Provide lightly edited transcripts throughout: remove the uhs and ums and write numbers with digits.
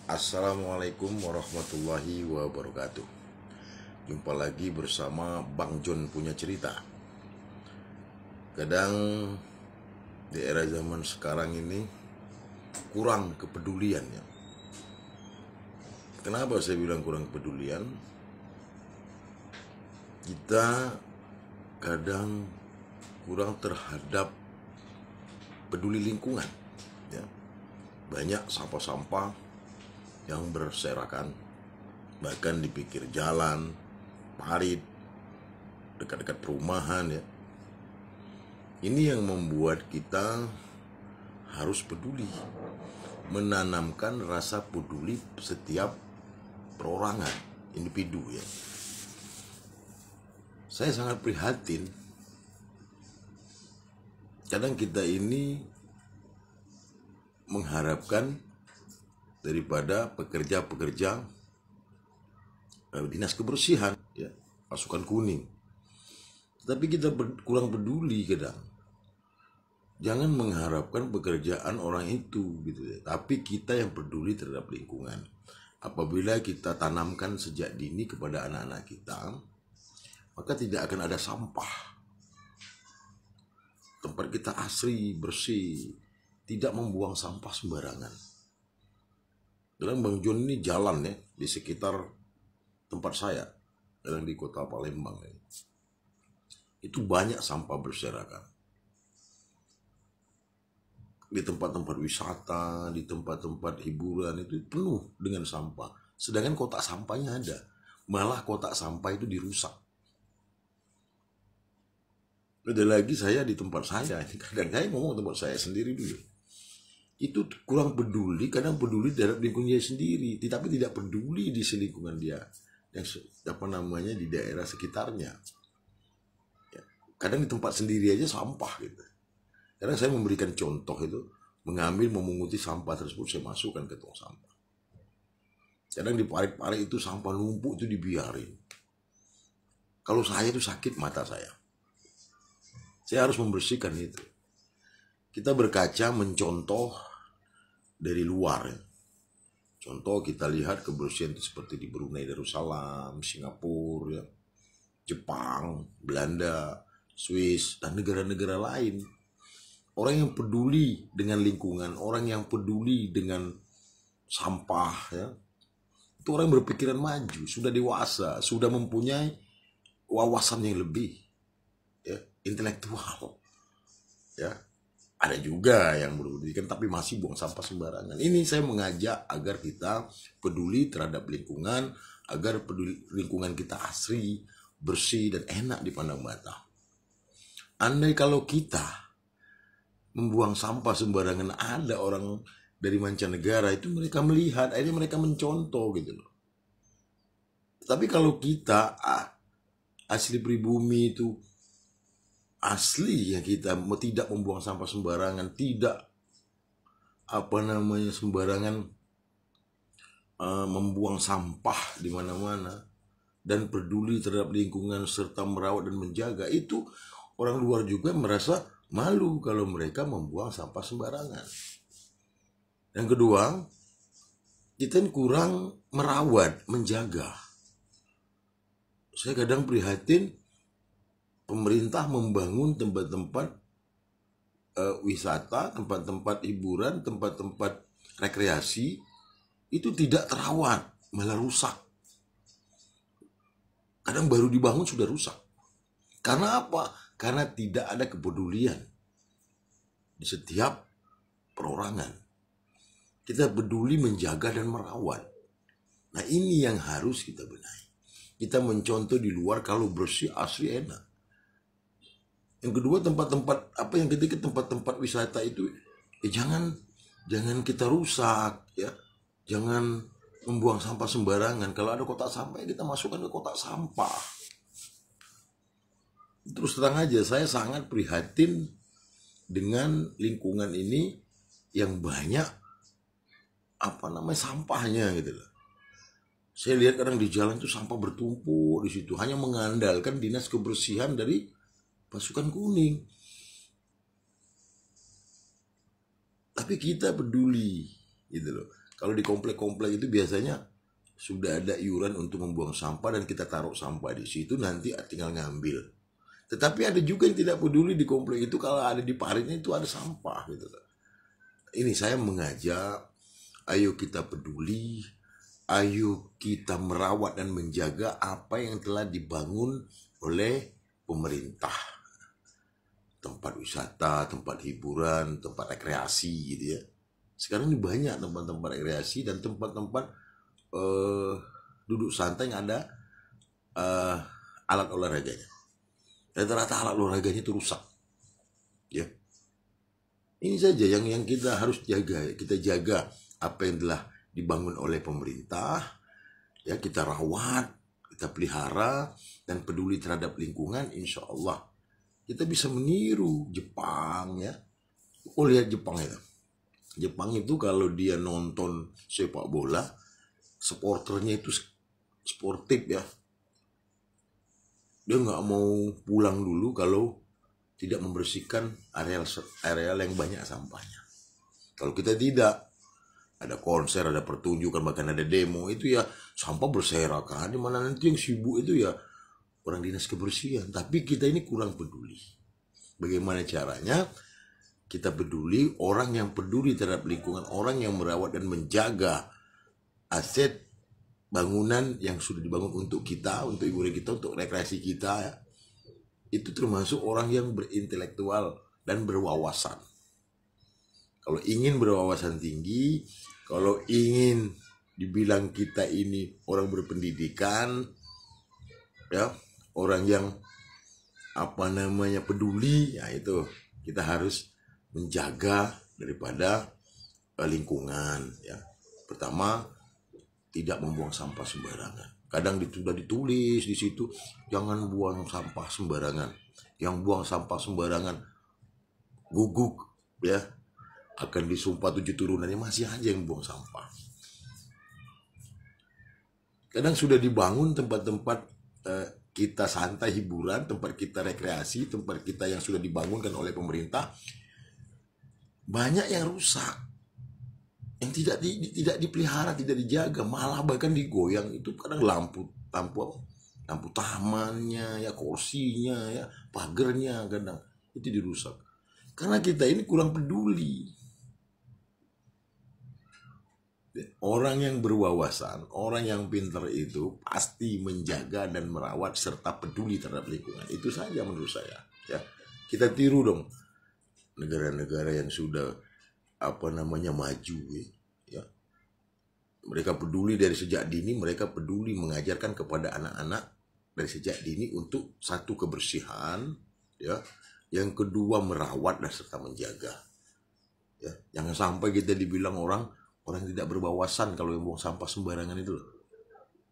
Assalamualaikum warahmatullahi wabarakatuh. Jumpa lagi bersama Bang John punya cerita. Kadang di era zaman sekarang ini kurang kepedulian ya. Kenapa saya bilang kurang kepedulian? Kita kadang kurang terhadap peduli lingkungan ya. Banyak sampah-sampah yang berserakan, bahkan di pinggir jalan, parit, dekat-dekat perumahan ya. Ini yang membuat kita harus peduli, menanamkan rasa peduli setiap perorangan, individu ya. Saya sangat prihatin. Kadang kita ini mengharapkan daripada pekerja-pekerja dinas kebersihan ya, pasukan kuning. Tapi kita kurang peduli kadang. Jangan mengharapkan pekerjaan orang itu gitu ya. Tapi kita yang peduli terhadap lingkungan. Apabila kita tanamkan sejak dini kepada anak-anak kita, maka tidak akan ada sampah. Tempat kita asri, bersih, tidak membuang sampah sembarangan. Dalam Bang John ini jalan ya di sekitar tempat saya, yang di kota Palembang ini. Itu banyak sampah berserakan. Di tempat-tempat wisata, di tempat-tempat hiburan itu penuh dengan sampah. Sedangkan kotak sampahnya ada. Malah kotak sampah itu dirusak. Ada lagi saya di tempat saya. Kadang saya ngomong tempat saya sendiri dulu. Itu kurang peduli, kadang peduli terhadap lingkungannya sendiri, tapi tidak peduli di lingkungan dia, yang di daerah sekitarnya. Ya, kadang di tempat sendiri aja sampah gitu. Kadang saya memberikan contoh itu, memunguti sampah tersebut saya masukkan ke tong sampah. Kadang di parit-parit itu sampah numpuk itu dibiarin. Kalau saya itu sakit mata saya harus membersihkan itu. Kita berkaca mencontoh dari luar ya. Contoh kita lihat kebersihan itu seperti di Brunei Darussalam, Singapura ya, Jepang, Belanda, Swiss, dan negara-negara lain. Orang yang peduli dengan lingkungan, orang yang peduli dengan sampah ya, itu orang berpikiran maju, sudah dewasa, sudah mempunyai wawasan yang lebih ya, intelektual ya. Ada juga yang berpendidikan tapi masih buang sampah sembarangan. Ini saya mengajak agar kita peduli terhadap lingkungan, agar peduli lingkungan kita asri, bersih, dan enak dipandang mata. Andai kalau kita membuang sampah sembarangan, ada orang dari mancanegara itu mereka melihat, akhirnya mereka mencontoh gitu loh. Tapi kalau kita asli pribumi itu asli ya, kita tidak membuang sampah sembarangan, tidak sembarangan membuang sampah di mana-mana, dan peduli terhadap lingkungan serta merawat dan menjaga, itu orang luar juga merasa malu kalau mereka membuang sampah sembarangan. Yang kedua, kita kurang merawat, menjaga. Saya kadang prihatin pemerintah membangun tempat-tempat wisata, tempat-tempat hiburan, tempat-tempat rekreasi itu tidak terawat, malah rusak. Kadang baru dibangun sudah rusak. Karena apa? Karena tidak ada kepedulian di setiap perorangan. Kita peduli menjaga dan merawat. Nah, ini yang harus kita benahi. Kita mencontoh di luar, kalau bersih asli enak. Yang kedua, tempat-tempat ketika tempat-tempat wisata itu jangan kita rusak ya. Jangan membuang sampah sembarangan. Kalau ada kotak sampah, kita masukkan ke kotak sampah. Terus terang aja, saya sangat prihatin dengan lingkungan ini yang banyak sampahnya gitu loh. Saya lihat kadang di jalan itu sampah bertumpuk di situ, hanya mengandalkan dinas kebersihan dari pasukan kuning. Tapi kita peduli gitu loh. Kalau di komplek-komplek itu biasanya sudah ada iuran untuk membuang sampah dan kita taruh sampah di situ, nanti tinggal ngambil. Tetapi ada juga yang tidak peduli di komplek itu, kalau ada di paritnya itu ada sampah gitu. Ini saya mengajak, ayo kita peduli, ayo kita merawat dan menjaga apa yang telah dibangun oleh pemerintah. Tempat wisata, tempat hiburan, tempat rekreasi gitu ya. Sekarang ini banyak tempat-tempat rekreasi dan tempat-tempat duduk santai yang ada alat olahraganya. Rata-rata alat olahraganya itu rusak. Ya. Ini saja yang kita harus jaga. Kita jaga apa yang telah dibangun oleh pemerintah, ya kita rawat, kita pelihara, dan peduli terhadap lingkungan. Insya Allah kita bisa meniru Jepang ya. Oh, lihat Jepang itu. Jepang itu kalau dia nonton sepak bola, supporternya itu sportif ya. Dia nggak mau pulang dulu kalau tidak membersihkan areal yang banyak sampahnya. Kalau kita tidak, ada konser, ada pertunjukan, bahkan ada demo, itu ya sampah berserakan. Di mana nanti yang sibuk itu ya orang dinas kebersihan. Tapi kita ini kurang peduli. Bagaimana caranya? Kita peduli, orang yang peduli terhadap lingkungan, orang yang merawat dan menjaga aset bangunan yang sudah dibangun untuk kita, untuk hiburan kita, untuk rekreasi kita ya. Itu termasuk orang yang berintelektual dan berwawasan. Kalau ingin berwawasan tinggi, kalau ingin dibilang kita ini orang berpendidikan, ya, orang yang peduli, ya itu kita harus menjaga daripada lingkungan. Ya, pertama tidak membuang sampah sembarangan. Kadang sudah ditulis di situ, jangan buang sampah sembarangan. Yang buang sampah sembarangan guguk, ya, akan disumpah 7 turunannya, masih aja yang buang sampah. Kadang sudah dibangun tempat-tempat kita santai hiburan, tempat kita rekreasi, tempat kita yang sudah dibangunkan oleh pemerintah, banyak yang rusak, yang tidak dipelihara, tidak dijaga, malah bahkan digoyang. Itu kadang lampu tamannya, ya kursinya, ya pagernya, kadang itu dirusak. Karena kita ini kurang peduli. Orang yang berwawasan, orang yang pintar itu pasti menjaga dan merawat serta peduli terhadap lingkungan. Itu saja menurut saya. Ya, kita tiru dong negara-negara yang sudah maju. Ya, mereka peduli dari sejak dini, mereka peduli mengajarkan kepada anak-anak dari sejak dini untuk satu kebersihan, ya, yang kedua merawat dan serta menjaga. Ya, jangan sampai kita dibilang orang tidak berwawasan kalau yang buang sampah sembarangan itu loh.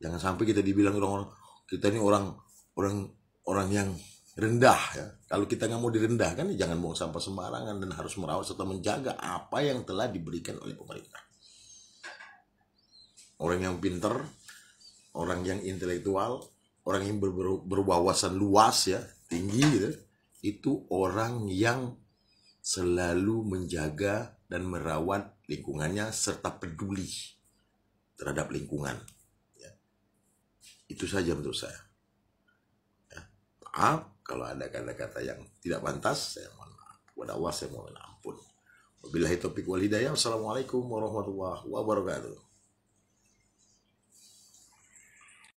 Jangan sampai kita dibilang orang kita ini orang yang rendah ya. Kalau kita nggak mau direndahkan, ya jangan buang sampah sembarangan dan harus merawat serta menjaga apa yang telah diberikan oleh pemerintah. Orang yang pintar, orang yang intelektual, orang yang berwawasan luas ya, tinggi gitu, itu orang yang selalu menjaga dan merawat lingkungannya serta peduli terhadap lingkungan. Ya. Itu saja menurut saya. Ya. Maaf kalau ada kata-kata yang tidak pantas, saya mohon maaf. Kepada Allah saya mohon ampun. Wabillahi taufiq wal hidayah. Wassalamualaikum warahmatullahi wabarakatuh.